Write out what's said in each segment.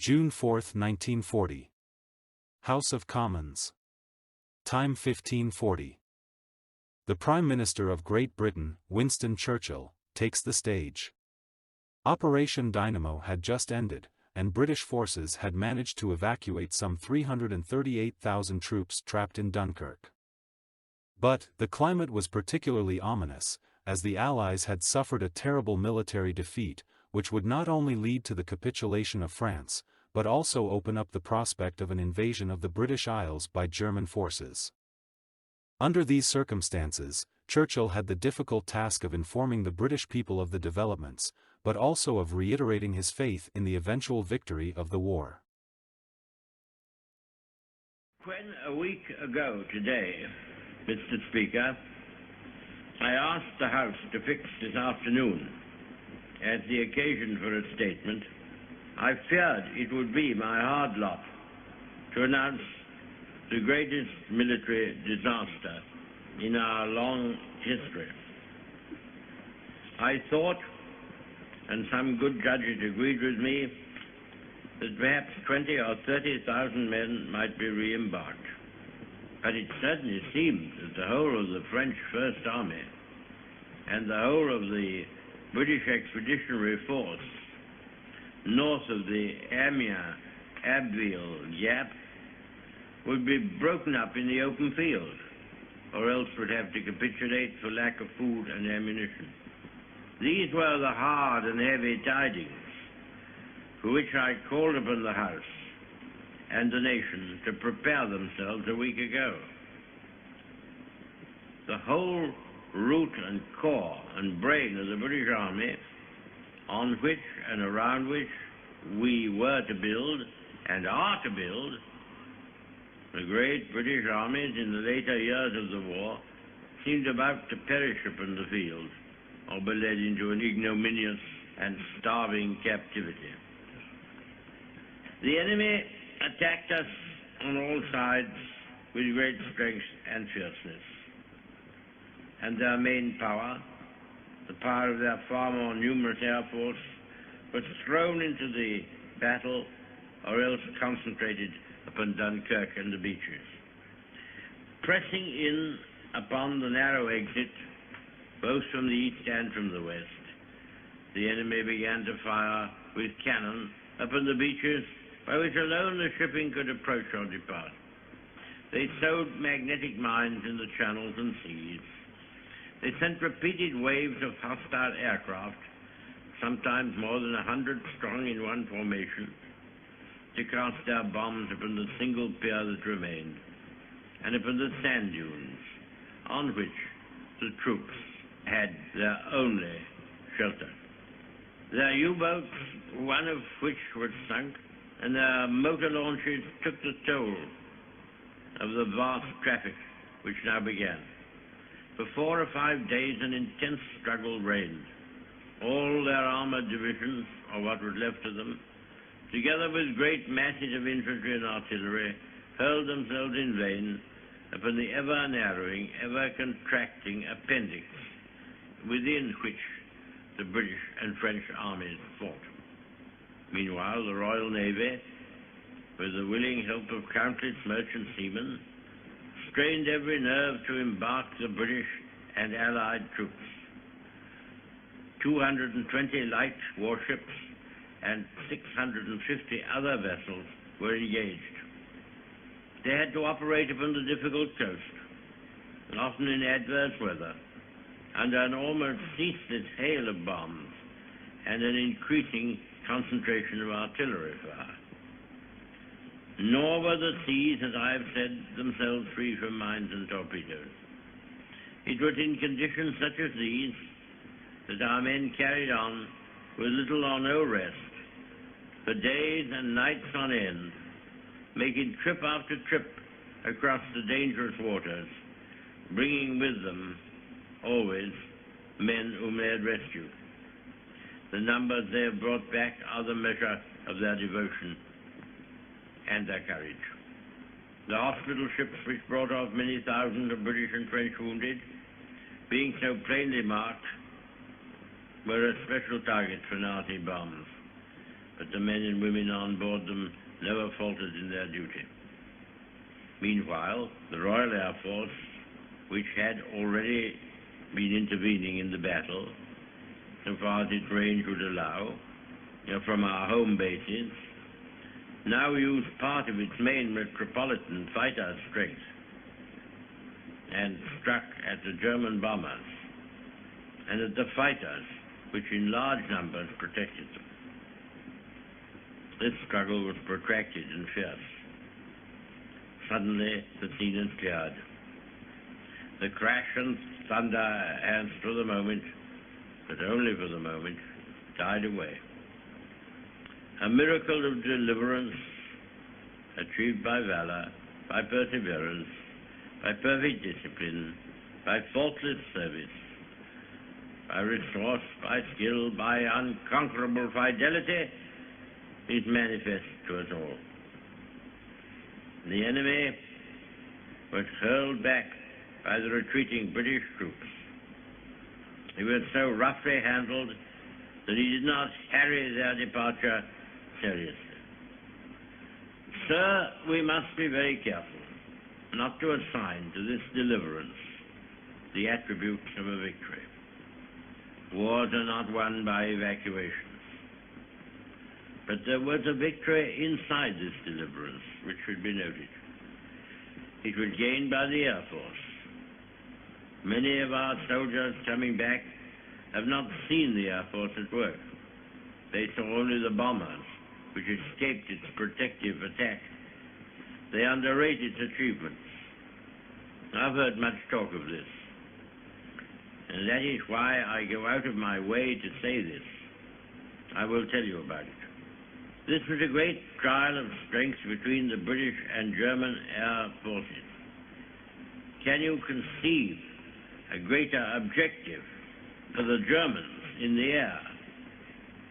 June 4, 1940. House of Commons. Time 1540. The Prime Minister of Great Britain, Winston Churchill, takes the stage. Operation Dynamo had just ended, and British forces had managed to evacuate some 338,000 troops trapped in Dunkirk. But the climate was particularly ominous, as the Allies had suffered a terrible military defeat, which would not only lead to the capitulation of France, but also open up the prospect of an invasion of the British Isles by German forces. Under these circumstances, Churchill had the difficult task of informing the British people of the developments, but also of reiterating his faith in the eventual victory of the war. When a week ago today, Mr. Speaker, I asked the House to fix this afternoon as the occasion for a statement, I feared it would be my hard lot to announce the greatest military disaster in our long history. I thought, and some good judges agreed with me, that perhaps 20 or 30,000 men might be re-embarked. But it certainly seemed that the whole of the French First Army and the whole of the British Expeditionary Force north of the Amiens-Abbeville gap would be broken up in the open field, or else would have to capitulate for lack of food and ammunition. These were the hard and heavy tidings for which I called upon the House and the nation to prepare themselves a week ago. The whole root and core and brain of the British Army, on which and around which we were to build and are to build the great British armies in the later years of the war, seemed about to perish upon the field or be led into an ignominious and starving captivity. The enemy attacked us on all sides with great strength and fierceness, and their main power, the power of their far more numerous air force, was thrown into the battle or else concentrated upon Dunkirk and the beaches. Pressing in upon the narrow exit, both from the east and from the west, the enemy began to fire with cannon upon the beaches by which alone the shipping could approach or depart. They sowed magnetic mines in the channels and seas. They sent repeated waves of hostile aircraft, sometimes more than 100 strong in one formation, to cast their bombs upon the single pier that remained, and upon the sand dunes on which the troops had their only shelter. Their U-boats, one of which was sunk, and their motor launches took the toll of the vast traffic which now began. For 4 or 5 days an intense struggle reigned. All their armored divisions, or what was left of them, together with great masses of infantry and artillery, hurled themselves in vain upon the ever-narrowing, ever-contracting appendix within which the British and French armies fought. Meanwhile, the Royal Navy, with the willing help of countless merchant seamen, strained every nerve to embark the British and Allied troops. 220 light warships and 650 other vessels were engaged. They had to operate upon the difficult coast, and often in adverse weather, under an almost ceaseless hail of bombs and an increasing concentration of artillery fire. Nor were the seas, as I have said, themselves free from mines and torpedoes. It was in conditions such as these that our men carried on with little or no rest, for days and nights on end, making trip after trip across the dangerous waters, bringing with them always men whom they had rescued. The numbers they have brought back are the measure of their devotion and their courage. The hospital ships which brought off many thousands of British and French wounded, being so plainly marked, were a special target for Nazi bombs. but the men and women on board them never faltered in their duty. Meanwhile, the Royal Air Force, which had already been intervening in the battle, so far as its range would allow, from our home bases, now used part of its main metropolitan fighter strength and struck at the German bombers and at the fighters, which in large numbers protected them. This struggle was protracted and fierce. Suddenly, the scene is cleared. The crash and thunder has, for the moment, but only for the moment, died away. A miracle of deliverance achieved by valor, by perseverance, by perfect discipline, by faultless service, by resource, by skill, by unconquerable fidelity, is manifest to us all. The enemy was hurled back by the retreating British troops. He was so roughly handled that he did not harry their departure seriously. Sir, we must be very careful not to assign to this deliverance the attributes of a victory. Wars are not won by evacuations. But there was a victory inside this deliverance, which should be noted. It was gained by the Air Force. Many of our soldiers coming back have not seen the Air Force at work. They saw only the bombers, which escaped its protective attack. They underrate its achievements. I've heard much talk of this, and that is why I go out of my way to say this. I will tell you about it. This was a great trial of strength between the British and German air forces. Can you conceive a greater objective for the Germans in the air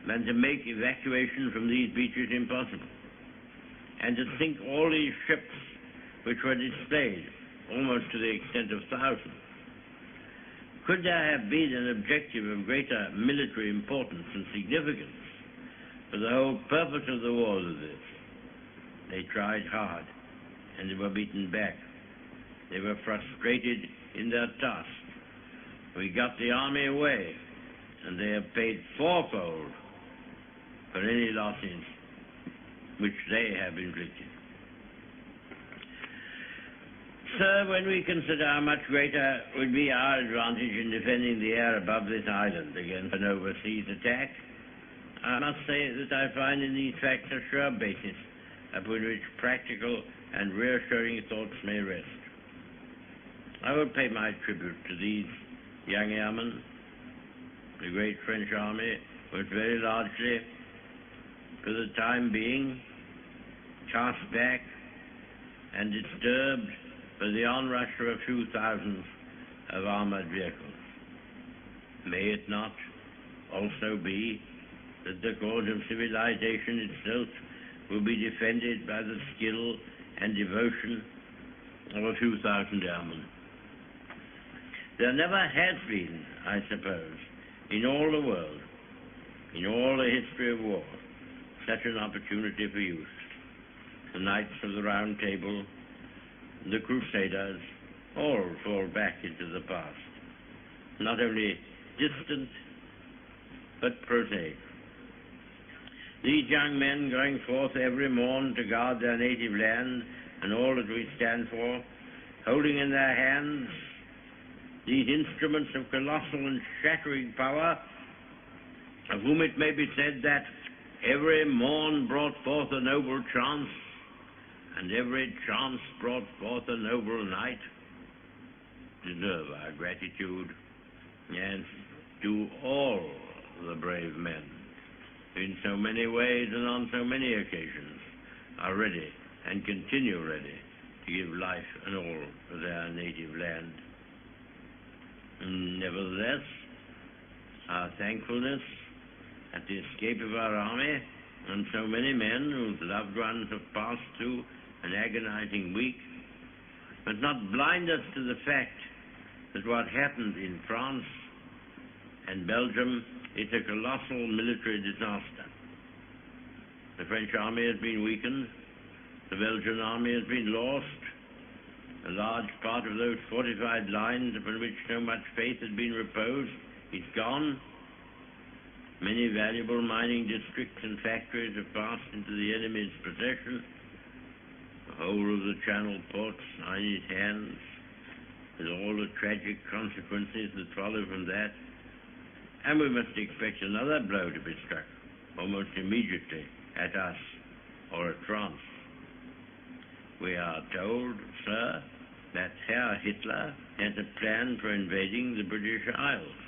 than to make evacuation from these beaches impossible, and to sink all these ships which were displayed almost to the extent of thousands? Could there have been an objective of greater military importance and significance for the whole purpose of the war than this? They tried hard, and they were beaten back. They were frustrated in their task. We got the army away, and they have paid fourfold for any losses which they have inflicted. Sir, when we consider how much greater would be our advantage in defending the air above this island against an overseas attack, I must say that I find in these facts a sure basis upon which practical and reassuring thoughts may rest. I will pay my tribute to these young airmen. The great French army was very largely, for the time being, cast back and disturbed by the onrush of a few thousands of armored vehicles. May it not also be that the cause of civilization itself will be defended by the skill and devotion of a few thousand airmen? There never has been, I suppose, in all the world, in all the history of war, such an opportunity for use. The Knights of the Round Table, the Crusaders, all fall back into the past, not only distant, but prosaic. These young men going forth every morn to guard their native land and all that we stand for, holding in their hands these instruments of colossal and shattering power, of whom it may be said that every morn brought forth a noble chance, and every chance brought forth a noble night, deserve our gratitude, and to all the brave men who in so many ways and on so many occasions are ready and continue ready to give life and all for their native land. Nevertheless, our thankfulness at the escape of our army and so many men whose loved ones have passed through an agonizing week must not blind us to the fact that what happened in France and Belgium is a colossal military disaster. The French army has been weakened. The Belgian army has been lost. A large part of those fortified lines upon which so much faith had been reposed is gone. Many valuable mining districts and factories have passed into the enemy's possession. The whole of the Channel ports are in his hands, with all the tragic consequences that follow from that. And we must expect another blow to be struck, almost immediately, at us or at France. We are told, sir, that Herr Hitler has a plan for invading the British Isles.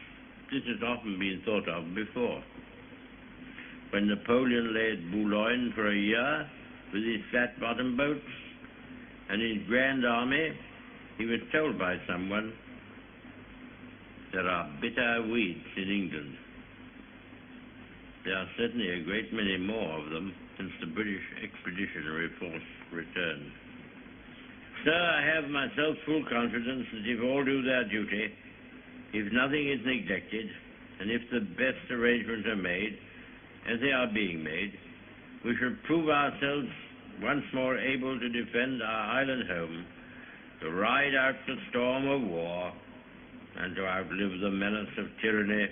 This has often been thought of before. When Napoleon lay at Boulogne for a year with his flat-bottom boats and his grand army, he was told by someone, there are bitter weeds in England. There are certainly a great many more of them since the British Expeditionary Force returned. Sir, I have myself full confidence that if all do their duty, if nothing is neglected, and if the best arrangements are made, as they are being made, we shall prove ourselves once more able to defend our island home, to ride out the storm of war, and to outlive the menace of tyranny,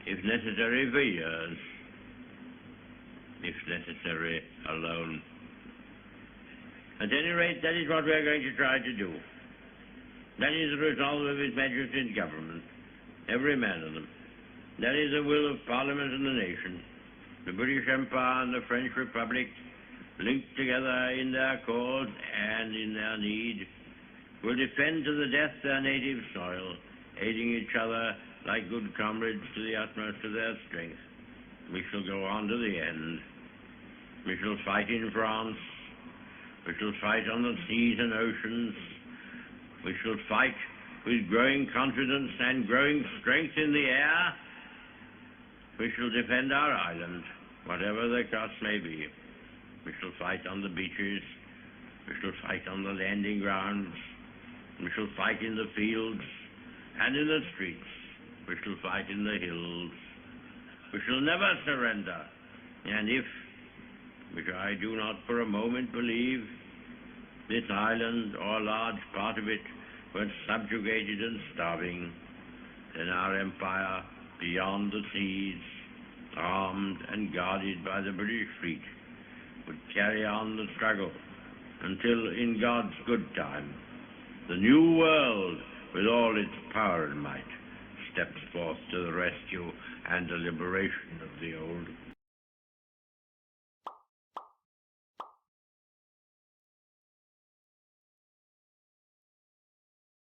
if necessary for years, if necessary alone. At any rate, that is what we are going to try to do. That is the resolve of His Majesty's government, every man of them. That is the will of Parliament and the nation. The British Empire and the French Republic, linked together in their cause and in their need, will defend to the death their native soil, aiding each other like good comrades to the utmost of their strength. We shall go on to the end. We shall fight in France. We shall fight on the seas and oceans. We shall fight with growing confidence and growing strength in the air. We shall defend our island, whatever the cost may be. We shall fight on the beaches. We shall fight on the landing grounds. We shall fight in the fields and in the streets. We shall fight in the hills. We shall never surrender. And if, which I do not for a moment believe, this island or a large part of it were subjugated and starving, then our empire beyond the seas, armed and guarded by the British fleet, would carry on the struggle until, in God's good time, the new world, with all its power and might, steps forth to the rescue and the liberation of the old.